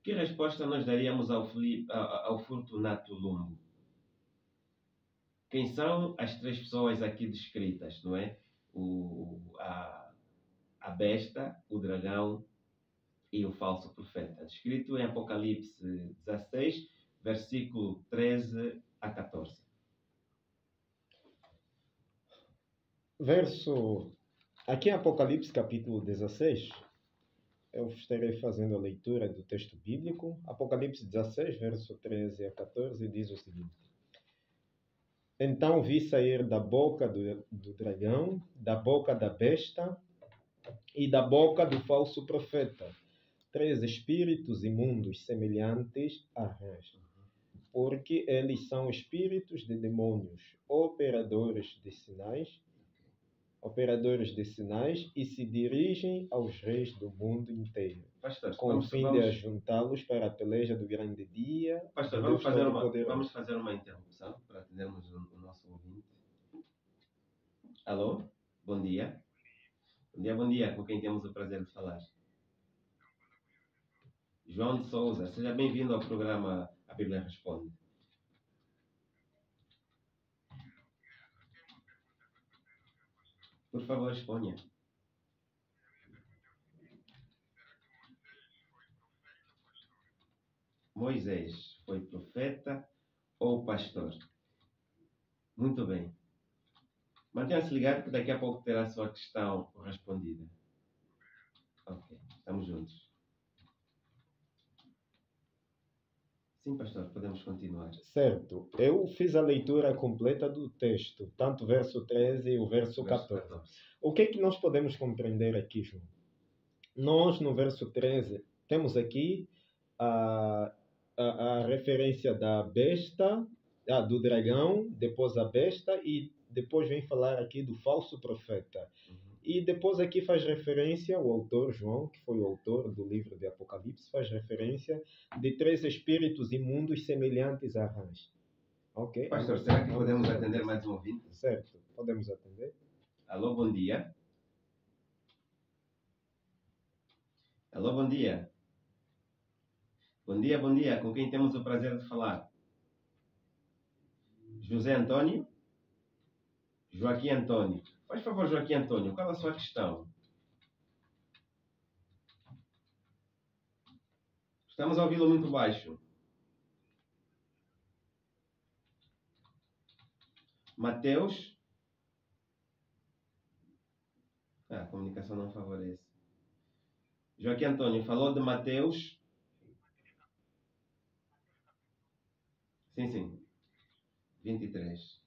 Que resposta nós daríamos ao Fortunato Lumbo? Quem são as três pessoas aqui descritas, não é? A besta, o dragão e o falso profeta. Descrito em Apocalipse 16, versículo 13 a 14. Aqui em Apocalipse capítulo 16, eu estarei fazendo a leitura do texto bíblico. Apocalipse 16, verso 13 a 14, diz o seguinte: Então vi sair da boca do dragão, da boca da besta e da boca do falso profeta, três espíritos imundos semelhantes a rãs, porque eles são espíritos de demônios, operadores de sinais, e se dirigem aos reis do mundo inteiro, Pastor, com o fim de ajuntá-los para a peleja do grande dia. Pastor, vamos fazer uma interrupção para atendermos o nosso ouvinte. Alô? Bom dia. Bom dia. Com quem temos o prazer de falar? João de Souza. Seja bem-vindo ao programa A Bíblia Responde. Por favor, exponha. Moisés foi profeta ou pastor? Muito bem. Mantenha-se ligado que daqui a pouco terá a sua questão respondida. Ok, estamos juntos. Sim, pastor, podemos continuar. Certo. Eu fiz a leitura completa do texto, tanto o verso 13 e o verso 14. O que é que nós podemos compreender aqui, João? Nós, no verso 13, temos aqui a referência da besta, do dragão, depois a besta, e depois vem falar aqui do falso profeta. E depois aqui faz referência, o autor João, que foi o autor do livro de Apocalipse, faz referência de três espíritos imundos semelhantes a rãs. Ok? Pastor, será que podemos atender mais um ouvinte? Certo, podemos atender. Alô, bom dia. Alô, bom dia. Bom dia. Com quem temos o prazer de falar? José Antônio? Joaquim Antônio. Faz favor, Joaquim Antônio, qual a sua questão? Estamos a ouvi-lo muito baixo. Mateus? A comunicação não favorece. Joaquim Antônio, falou de Mateus? Sim. 23.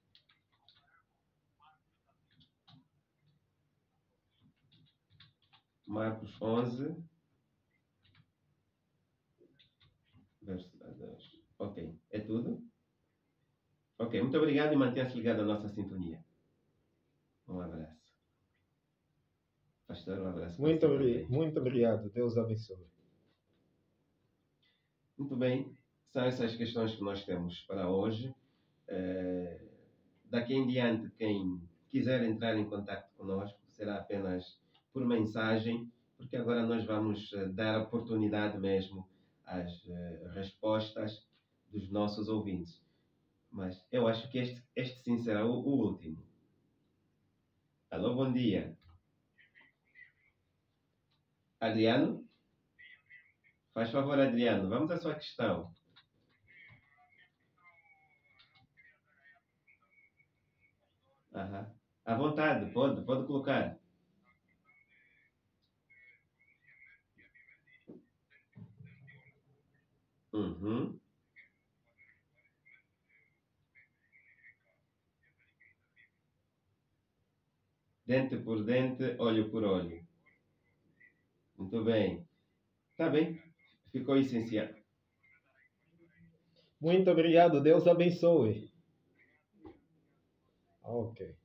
Marcos 11, verso 2. Ok, é tudo? Ok, muito obrigado e mantenha-se ligado à nossa sintonia. Um abraço. Pastor, um abraço. Muito obrigado. Deus abençoe. Muito bem, são essas questões que nós temos para hoje. Daqui em diante, quem quiser entrar em contato conosco será apenas por mensagem, porque agora nós vamos dar oportunidade mesmo às respostas dos nossos ouvintes. Mas eu acho que este sim será o último. Alô, bom dia. Adriano? Faz favor, Adriano, vamos à sua questão. À vontade, pode colocar. Uhum. Dente por dente, olho por olho. Muito bem. Está bem. Ficou essencial. Muito obrigado. Deus abençoe. Ok.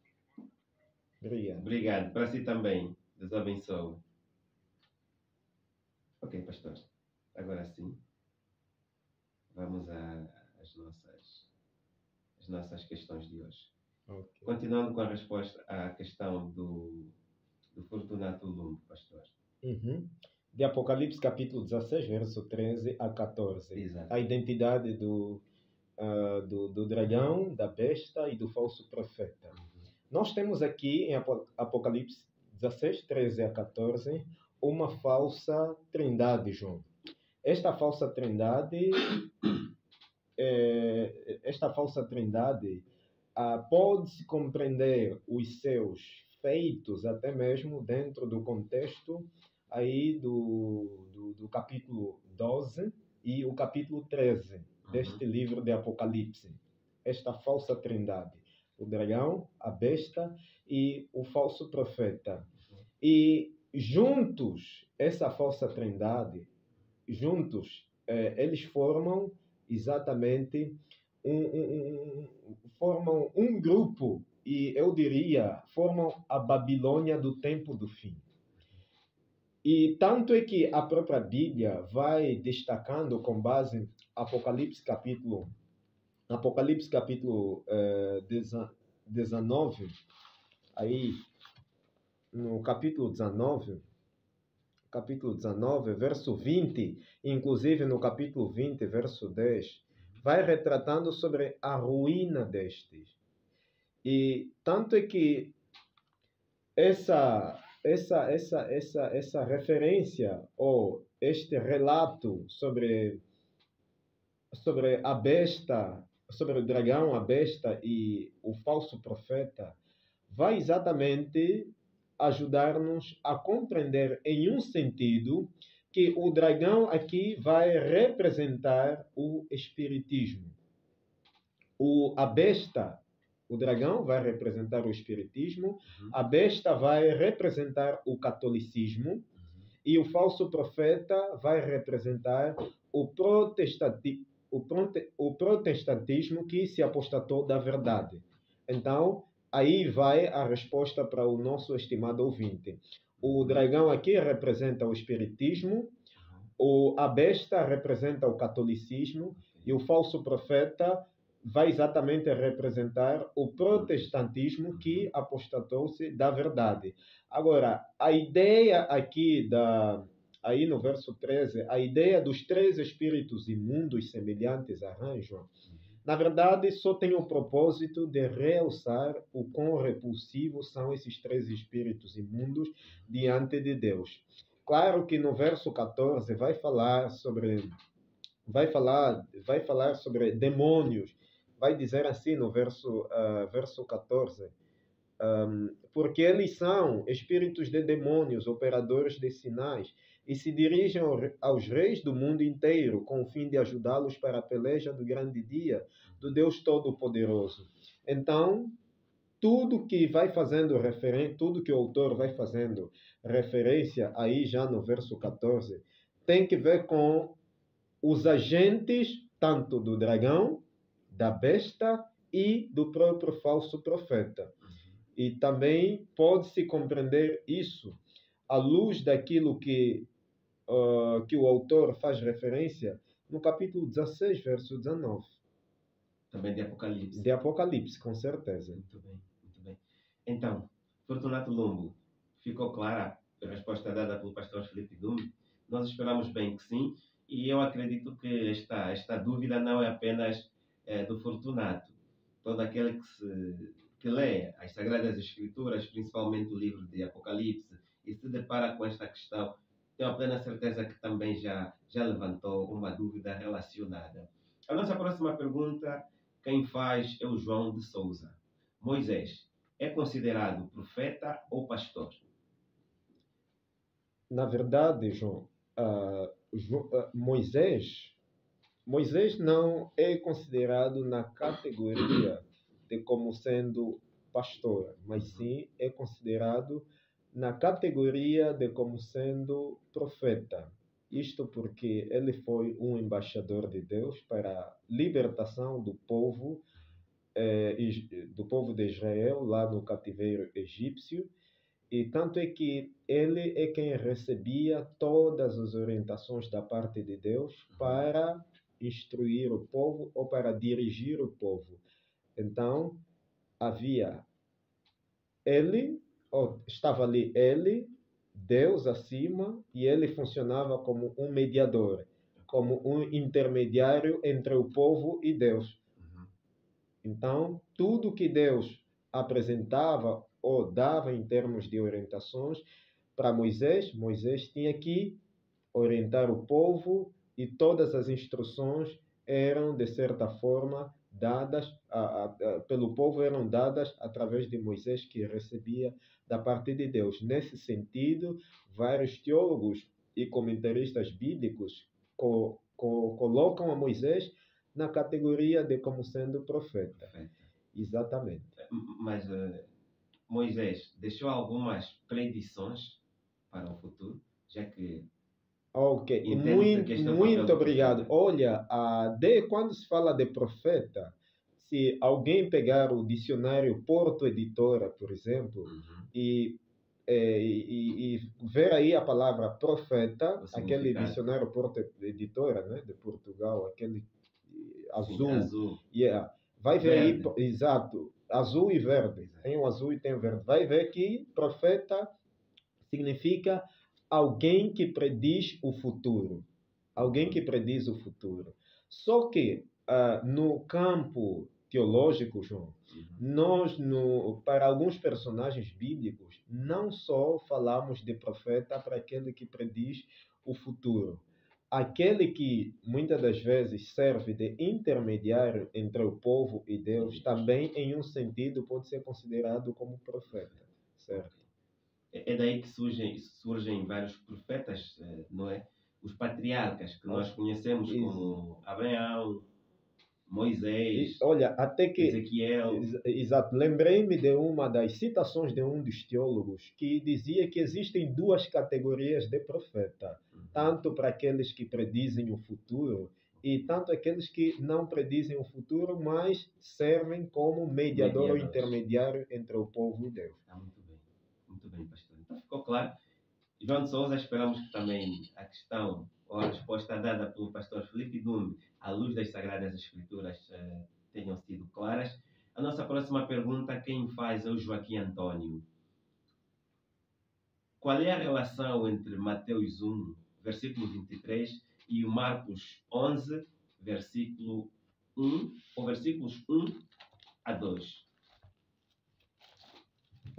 Obrigado. Para si também. Deus abençoe. Ok, pastor. Agora sim. Vamos às nossas questões de hoje. Okay. Continuando com a resposta à questão do Fortunato Lumbo, pastor. Uhum. De Apocalipse, capítulo 16, verso 13 a 14. Exato. A identidade do dragão, da besta e do falso profeta. Nós temos aqui em Apocalipse 16, 13 a 14, uma falsa trindade, João. Esta falsa trindade pode-se compreender os seus feitos até mesmo dentro do contexto aí do capítulo 12 e o capítulo 13 deste livro de Apocalipse. Esta falsa trindade, o dragão, a besta e o falso profeta. E juntos, essa falsa trindade, eles formam exatamente formam um grupo, e eu diria, formam a Babilônia do tempo do fim. E tanto é que a própria Bíblia vai destacando com base em Apocalipse capítulo 19, aí no capítulo 19, verso 20, inclusive no capítulo 20, verso 10, vai retratando sobre a ruína destes. E tanto é que essa referência ou este relato sobre a besta, sobre o dragão, a besta e o falso profeta, vai exatamente ajudar-nos a compreender em um sentido que o dragão aqui vai representar o espiritismo. A besta, o dragão vai representar o espiritismo, a besta vai representar o catolicismo e o falso profeta vai representar o protestantismo que se apostatou da verdade. Então, aí vai a resposta para o nosso estimado ouvinte. O dragão aqui representa o espiritismo, a besta representa o catolicismo e o falso profeta vai exatamente representar o protestantismo que apostatou-se da verdade. Agora, a ideia aqui, aí no verso 13, a ideia dos 3 espíritos imundos semelhantes a rãs, na verdade, só tem o propósito de realçar o quão repulsivos são esses 3 espíritos imundos diante de Deus. Claro que no verso 14 vai falar sobre demônios. Vai dizer assim no verso 14, porque eles são espíritos de demônios, operadores de sinais, e se dirigem aos reis do mundo inteiro, com o fim de ajudá-los para a peleja do grande dia do Deus Todo-Poderoso. Então, tudo que o autor vai fazendo referência aí já no verso 14, tem que ver com os agentes tanto do dragão, da besta e do próprio falso profeta. E também pode-se compreender isso à luz daquilo que o autor faz referência no capítulo 16, verso 19. Também de Apocalipse. De Apocalipse, com certeza. Muito bem, muito bem. Então, Fortunato Lumbo, ficou clara a resposta dada pelo pastor Filipe Dume? Nós esperamos bem que sim, e eu acredito que esta dúvida não é apenas do Fortunato. Todo aquele que lê as Sagradas Escrituras, principalmente o livro de Apocalipse, e se depara com esta questão, tenho a plena certeza que também já levantou uma dúvida relacionada. A nossa próxima pergunta, quem faz é o João de Souza. Moisés é considerado profeta ou pastor? Na verdade, João, Moisés não é considerado na categoria de como sendo pastor, mas sim é considerado na categoria de como sendo profeta. Isto porque ele foi um embaixador de Deus para a libertação do povo de Israel lá no cativeiro egípcio. E tanto é que ele é quem recebia todas as orientações da parte de Deus para instruir o povo ou para dirigir o povo. Então, estava ali ele, Deus acima e ele funcionava como um mediador, como um intermediário entre o povo e Deus. Uhum. Então, tudo que Deus apresentava ou dava em termos de orientações para Moisés, Moisés tinha que orientar o povo e todas as instruções eram, de certa forma, dadas pelo povo, eram dadas através de Moisés, que recebia da parte de Deus. Nesse sentido, vários teólogos e comentaristas bíblicos colocam a Moisés na categoria de como sendo profeta. Perfeito. Exatamente. Mas Moisés deixou algumas predições para o futuro, já que Ok, entende-se que este é o papel muito do obrigado. profeta. Olha, quando se fala de profeta, se alguém pegar o dicionário Porto Editora, por exemplo, Uhum. e ver aí a palavra profeta, O aquele significado. dicionário Porto Editora, né, de Portugal, aquele Sim, azul, azul. yeah, vai ver aí, Verde. exato, azul e verde. Exato. Tem o azul e tem o verde. Vai ver que profeta significa alguém que prediz o futuro. Alguém que prediz o futuro. Só que no campo teológico, João, Uhum. para alguns personagens bíblicos, não só falamos de profeta para aquele que prediz o futuro. Aquele que muitas das vezes serve de intermediário entre o povo e Deus, também em um sentido pode ser considerado como profeta, certo? É daí que surgem vários profetas, não é? Os patriarcas que nós conhecemos como Abraão, Moisés, olha, até que, Ezequiel. exato, lembrei-me de uma das citações de um dos teólogos que dizia que existem duas categorias de profeta, tanto para aqueles que predizem o futuro e tanto aqueles que não predizem o futuro, mas servem como mediador ou intermediário entre o povo e Deus. Muito bem, pastor. Então ficou claro. João de Souza, esperamos que também a questão ou a resposta dada pelo pastor Felipe Dume, à luz das Sagradas Escrituras, tenham sido claras. A nossa próxima pergunta, quem faz é o Joaquim Antônio. Qual é a relação entre Mateus 1, versículo 23, e o Marcos 11, versículo 1, ou versículos 1 a 2?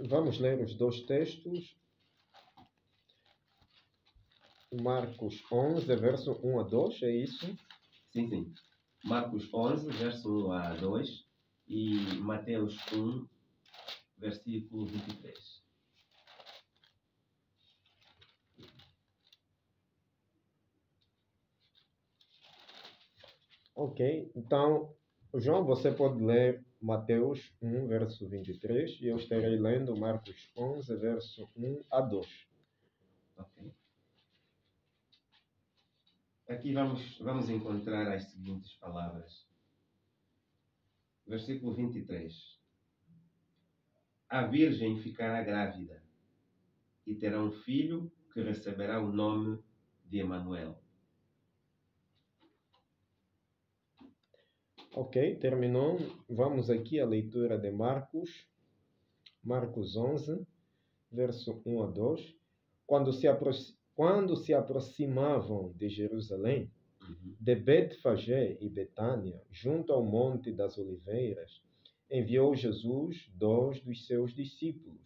Vamos ler os dois textos. Marcos 11, verso 1 a 2, é isso? Sim. Marcos 11, verso 1 a 2 e Mateus 1, versículo 23. Ok, então, João, você pode ler Mateus 1, verso 23, e eu estarei lendo Marcos 11, verso 1 a 2. Ok. Aqui vamos encontrar as seguintes palavras. Versículo 23. A virgem ficará grávida e terá um filho que receberá o nome de Emanuel. Ok, terminou. Vamos aqui à leitura de Marcos 11, verso 1 a 2. Quando se aproximavam de Jerusalém, de Betfagé e Betânia, junto ao Monte das Oliveiras, enviou Jesus 2 dos seus discípulos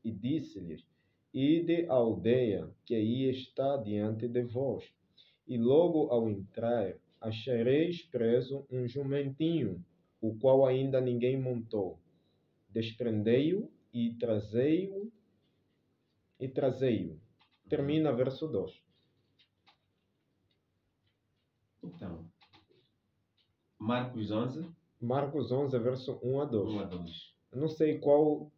e disse-lhes: Ide à aldeia que aí está diante de vós, e logo ao entrar achareis preso um jumentinho, o qual ainda ninguém montou. Desprendei-o e trazei-o. Termina verso 2. Então, Marcos 11. Marcos 11, verso 1 a 2. 1 a 2. Não sei qual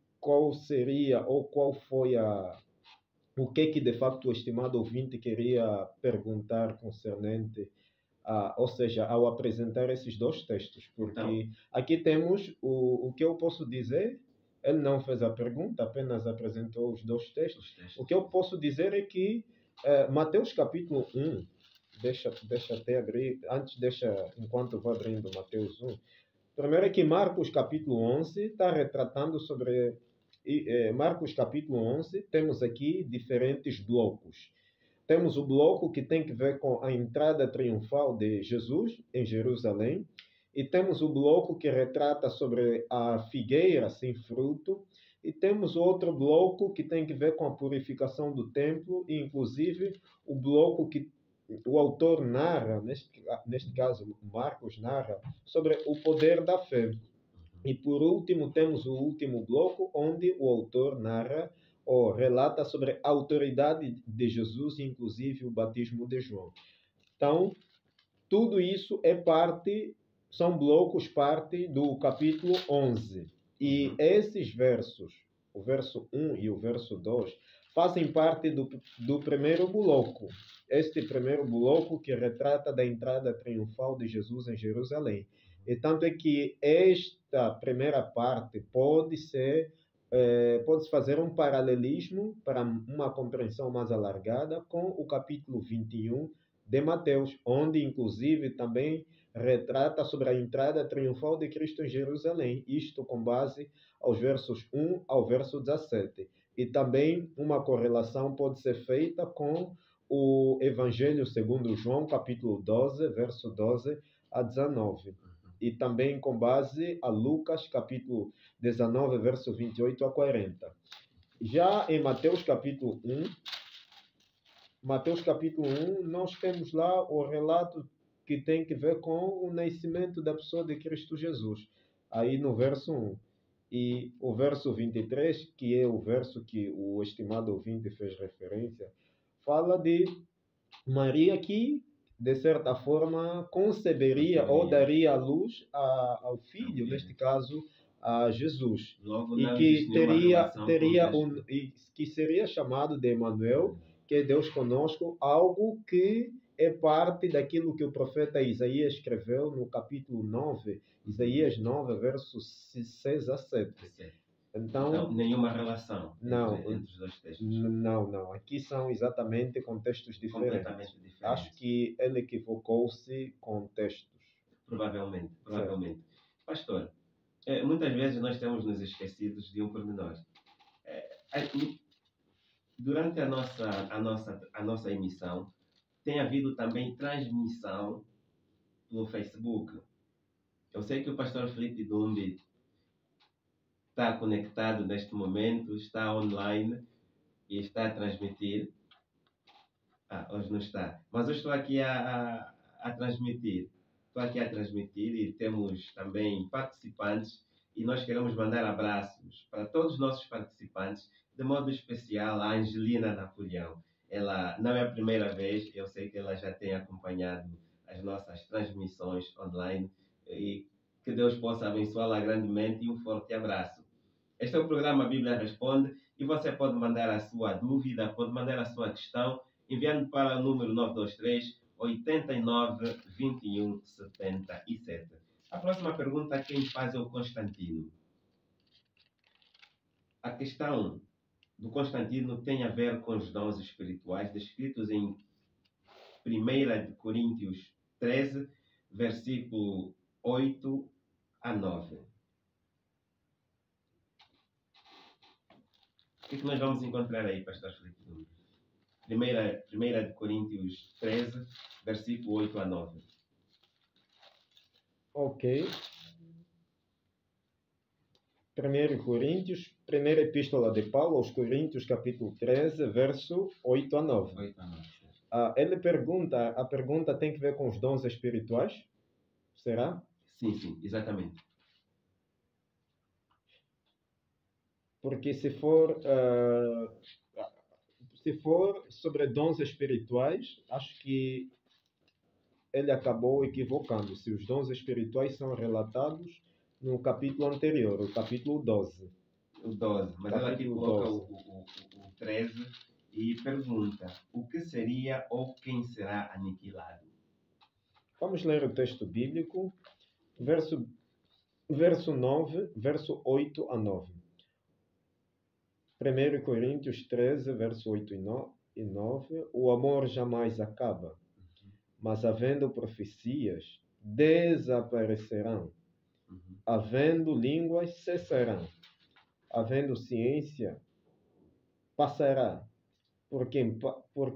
seria ou qual foi o que de facto o estimado ouvinte queria perguntar concernente ou seja, ao apresentar esses dois textos, porque então, aqui temos o que eu posso dizer. Ele não fez a pergunta, apenas apresentou os dois textos. O que eu posso dizer é que Mateus capítulo 1, deixa até abrir, enquanto eu vou abrindo Mateus 1, primeiro é que Marcos capítulo 11 está retratando sobre Marcos capítulo 11, temos aqui diferentes blocos. Temos o bloco que tem que ver com a entrada triunfal de Jesus em Jerusalém, e temos o bloco que retrata sobre a figueira sem fruto, e temos outro bloco que tem que ver com a purificação do templo, e inclusive o bloco que o autor narra, neste caso Marcos narra, sobre o poder da fé. E por último, temos o último bloco, onde o autor narra ou relata sobre a autoridade de Jesus, inclusive o batismo de João. Então, tudo isso são blocos parte do capítulo 11. E esses versos, o verso 1 e o verso 2, fazem parte do primeiro bloco. Este primeiro bloco que retrata da entrada triunfal de Jesus em Jerusalém. E tanto é que esta primeira parte pode-se fazer um paralelismo para uma compreensão mais alargada com o capítulo 21 de Mateus, onde inclusive também retrata sobre a entrada triunfal de Cristo em Jerusalém, isto com base aos versos 1 ao verso 17. E também uma correlação pode ser feita com o Evangelho segundo João, capítulo 12, verso 12 a 19. E também com base a Lucas, capítulo 19, verso 28 a 40. Já em Mateus capítulo 1, nós temos lá o relato que tem que ver com o nascimento da pessoa de Cristo Jesus. Aí no verso 1. E o verso 23, que é o verso que o estimado ouvinte fez referência, fala de Maria que, de certa forma, conceberia ou daria à luz ao filho, neste caso, a Jesus. Logo, e que e que seria chamado de Emanuel, que é Deus conosco, algo que é parte daquilo que o profeta Isaías escreveu no capítulo 9, Isaías 9, versos 6 a 7. Então, nenhuma relação entre os dois textos. Não. Aqui são exatamente contextos diferentes. Completamente diferentes. Acho que ele equivocou-se com textos. Provavelmente. Pastor, muitas vezes nós temos nos esquecidos de um pormenor. Durante a nossa emissão, tem havido também transmissão no Facebook. Eu sei que o pastor Felipe Dumbi está conectado neste momento, está online e está a transmitir. Hoje não está. Mas eu estou aqui a transmitir. Estou aqui a transmitir e temos também participantes e nós queremos mandar abraços para todos os nossos participantes, de modo especial a Angelina Napoleão. Ela não é a primeira vez, eu sei que ela já tem acompanhado as nossas transmissões online e que Deus possa abençoá-la grandemente e um forte abraço. Este é o programa Bíblia Responde e você pode mandar a sua dúvida, pode mandar a sua questão enviando para o número 923 89 21 77. A próxima pergunta quem faz é o Constantino. A questão do Constantino tem a ver com os dons espirituais descritos em 1 Coríntios 13, versículo 8 a 9. O que nós vamos encontrar aí, pastor Felipe Dumbi? 1 Coríntios 13, versículo 8 a 9. Ok. 1 Coríntios, primeira epístola de Paulo aos Coríntios, capítulo 13, verso 8 a 9. 8 a 9. A pergunta tem que ver com os dons espirituais? Será? Sim, exatamente. Porque se for sobre dons espirituais, acho que ele acabou equivocando-se. Os dons espirituais são relatados no capítulo anterior, o capítulo 12. O 12, mas ela aqui coloca o 13 e pergunta: o que seria ou quem será aniquilado? Vamos ler o texto bíblico, verso 9, verso 8 a 9. 1 Coríntios 13, verso 8 e 9. O amor jamais acaba, mas havendo profecias, desaparecerão. Havendo línguas, cessarão. havendo ciência, passará, porque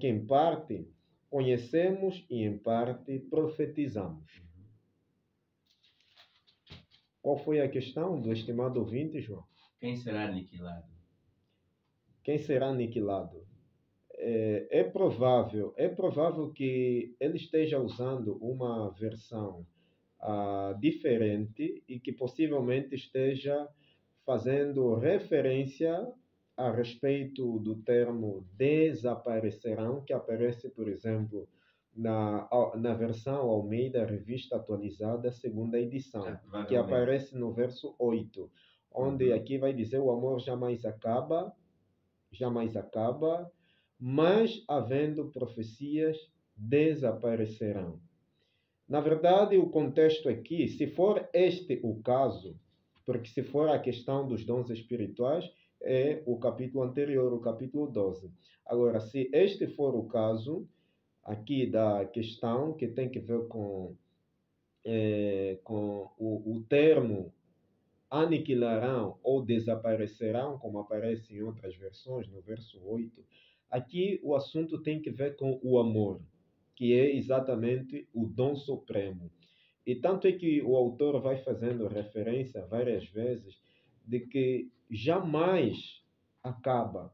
em parte conhecemos e em parte profetizamos. Qual foi a questão do estimado ouvinte, João? Quem será aniquilado? Quem será aniquilado? É provável que ele esteja usando uma versão diferente e que possivelmente esteja fazendo referência a respeito do termo desaparecerão, que aparece, por exemplo, na versão Almeida, revista atualizada, segunda edição, que aparece no verso 8, onde aqui vai dizer: o amor jamais acaba, mas havendo profecias, desaparecerão. Na verdade, o contexto aqui, se for este o caso, porque se for a questão dos dons espirituais, é o capítulo anterior, o capítulo 12. Agora, se este for o caso, aqui da questão que tem que ver com o termo aniquilarão ou desaparecerão, como aparece em outras versões, no verso 8, aqui o assunto tem que ver com o amor, que é exatamente o dom supremo. E tanto é que o autor vai fazendo referência várias vezes de que jamais acaba.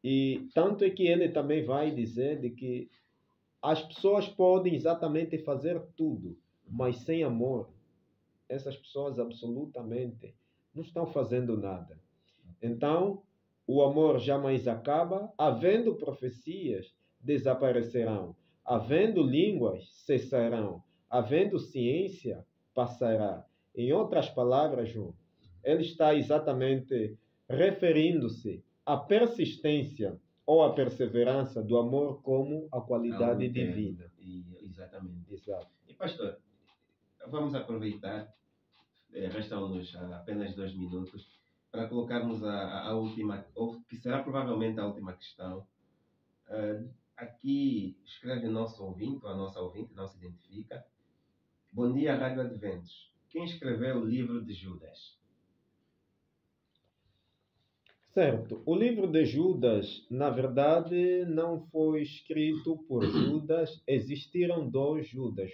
E tanto é que ele também vai dizer de que as pessoas podem exatamente fazer tudo, mas sem amor, essas pessoas absolutamente não estão fazendo nada. Então, o amor jamais acaba, havendo profecias, desaparecerão, havendo línguas, cessarão, havendo ciência, passará. Em outras palavras, João, ele está exatamente referindo-se à persistência ou à perseverança do amor como a qualidade divina. Exatamente. Exato. E, pastor, vamos aproveitar, restam-nos apenas 2 minutos, para colocarmos a última, ou que será provavelmente a última questão. Aqui escreve o nosso ouvinte, ou a nossa ouvinte, não se identifica. Bom dia, Rádio Adventos. Quem escreveu o livro de Judas? Certo. O livro de Judas, na verdade, não foi escrito por Judas. Existiram 2 Judas.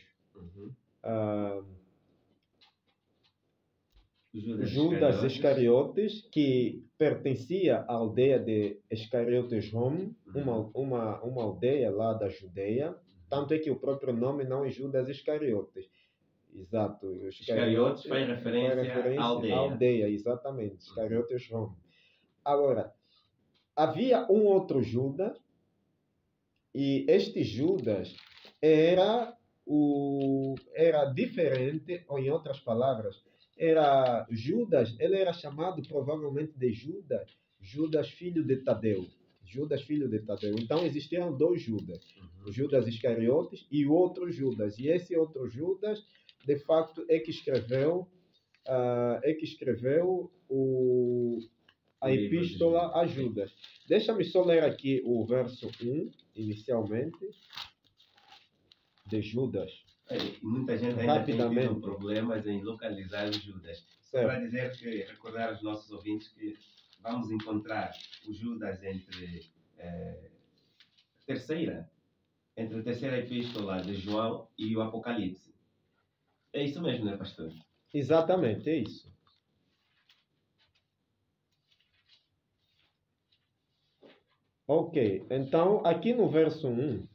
Judas Iscariotes, que pertencia à aldeia de Iscariotes Hom, uma aldeia lá da Judeia. Tanto é que o próprio nome não é Judas Iscariotes. Exato. Iscariotes faz referência à aldeia, exatamente. Iscariotes Hom. Agora, havia um outro Judas, e este Judas era diferente, ou em outras palavras, era Judas, ele era chamado provavelmente de Judas filho de Tadeu. Judas filho de Tadeu. Então existiam 2 Judas, o Judas Iscariotes e o outro Judas. E esse outro Judas, de facto, é que escreveu a epístola a Judas. Deixa-me só ler aqui o verso 1, inicialmente, de Judas. Muita gente ainda tem tido problemas em localizar o Judas. Só para dizer que, recordar aos nossos ouvintes que vamos encontrar o Judas entre a terceira epístola de João e o Apocalipse. É isso mesmo, não é, pastor? Exatamente, é isso. Ok, então aqui no verso 1,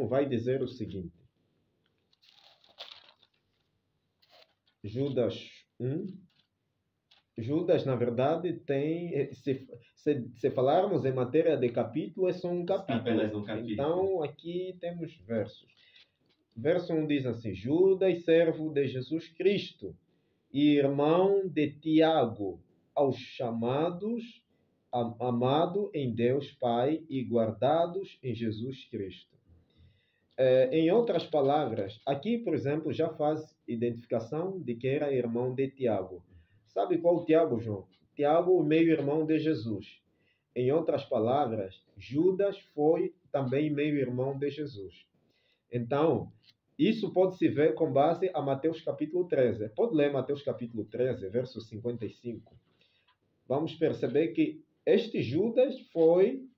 vai dizer o seguinte. Judas 1. Judas, na verdade, tem... Se falarmos em matéria de capítulo, é só um capítulo. Apenas um capítulo. Então, aqui temos versos. Verso 1 diz assim: Judas, servo de Jesus Cristo, e irmão de Tiago, aos chamados, amado em Deus Pai e guardados em Jesus Cristo. Em outras palavras, aqui, por exemplo, já faz identificação de que era irmão de Tiago. Sabe qual Tiago, João? Tiago, o meio-irmão de Jesus. Em outras palavras, Judas foi também meio-irmão de Jesus. Então, Isso pode-se ver com base a Mateus capítulo 13. Pode ler Mateus capítulo 13, verso 55. Vamos perceber que este Judas foi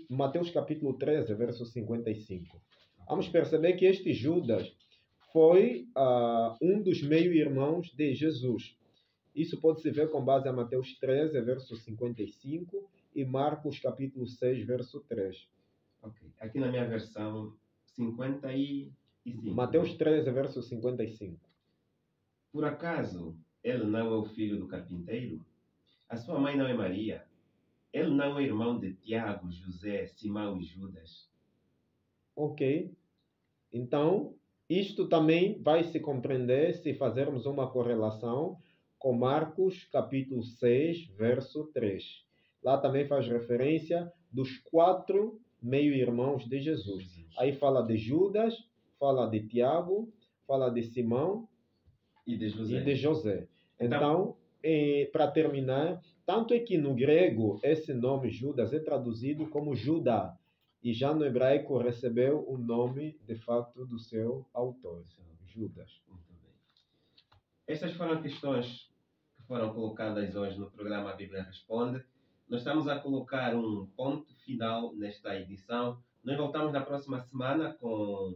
Mateus capítulo 13, verso 55. Vamos perceber que este Judas foi um dos meio-irmãos de Jesus. Isso pode-se ver com base a Mateus 13, verso 55 e Marcos capítulo 6, verso 3. Ok. Aqui na minha versão, 55. Mateus 13, verso 55. Por acaso ele não é o filho do carpinteiro? A sua mãe não é Maria? Ele não é irmão de Tiago, José, Simão e Judas? Ok. Então, isto também vai se compreender se fazermos uma correlação com Marcos capítulo 6, verso 3. Lá também faz referência dos 4 meio-irmãos de Jesus. Aí fala de Judas, fala de Tiago, fala de Simão e de José. Então, para terminar, tanto é que no grego esse nome Judas é traduzido como Judá, e já no hebraico recebeu o nome, de fato, do seu autor, Judas. Muito bem. Estas foram questões que foram colocadas hoje no programa A Bíblia Responde. Nós estamos a colocar um ponto final nesta edição. Nós voltamos na próxima semana com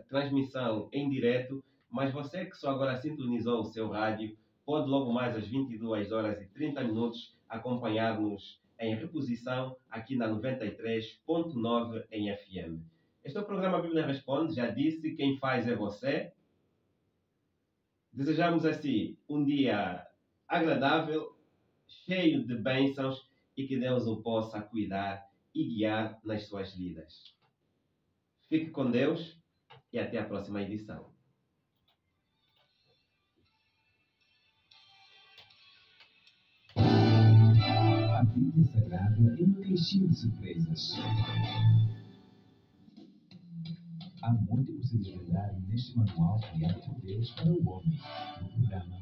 transmissão em direto, mas você que só agora sintonizou o seu rádio, pode logo mais às 22 horas e 30 minutos acompanhar-nos em reposição aqui na 93.9 em FM. Este é o programa Bíblia Responde, já disse, quem faz é você. Desejamos assim um dia agradável, cheio de bênçãos e que Deus o possa cuidar e guiar nas suas vidas. Fique com Deus e até a próxima edição. A Bíblia Sagrada é uma caixinha de surpresas. Há muito por se desvendar neste manual criado por Deus para o homem, no programa